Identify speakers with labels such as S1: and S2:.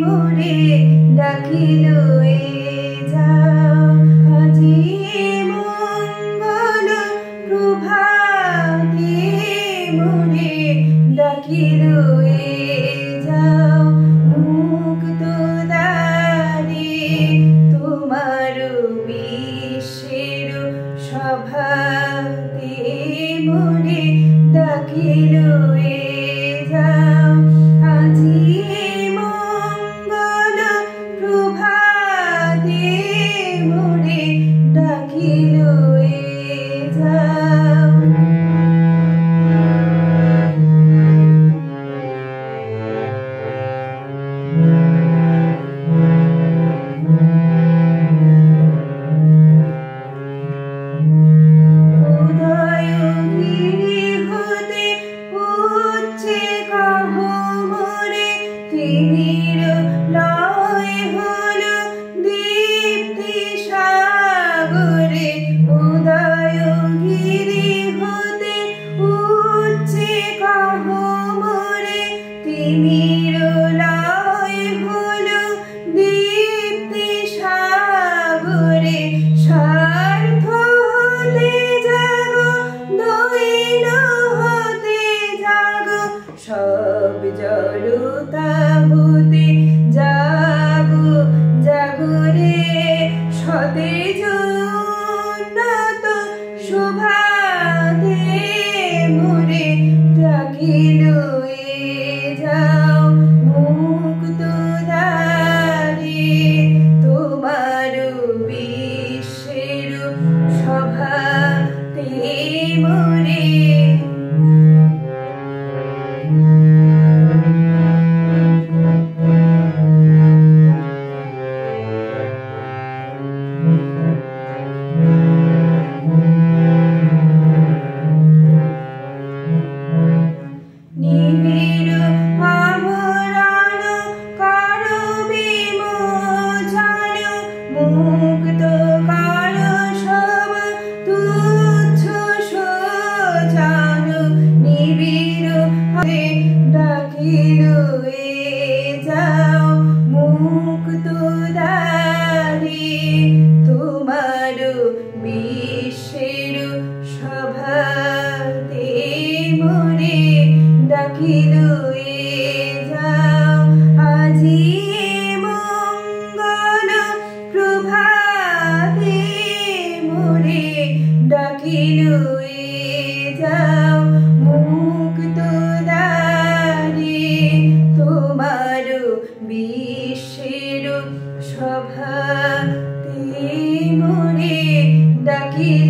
S1: মোরে ডাকিল এ যাও আজি মঙ্গল প্রভাতে মোরে ডাকিল এ যাও মুক্ত দ্বারে তোমার বিশ্বের সভাতে মোরে ডাকিল এ যাও আজি মঙ্গল প্রভাতে মোরে ডাকিল এ যাও তিমির লয় হলো দীপ্তি সাগরে উদয়গিরি হতে উচ্চে কহমরে তিমির লয় হলো দীপ্তি সাগরে স্বার্থ হতে জাগো দৈন হতে জাগো সব জড়তা হতে জাগো জাগরে সতেজ উন্নত শোভাতে মোরে ডাকিল এ যাও মুক্ত দ্বারে তোমার বিশ্বের সভাতে মোরে নিবিড় আভরণ কর বিমোচন মুক্ত কর সব তুচ্ছ সজন নিবিড় হতে ডাকিল এ যাও মুক্ত দ্বারে তোমার বিশ্বের সভাতে মোরে ডাকিল এ যাও আজি মঙ্গল প্রভাতে মোরে ডাকিল এ যাও মুক্ত দ্বারে তোমার বিশ্বের সভাতে মোরে ডাকিল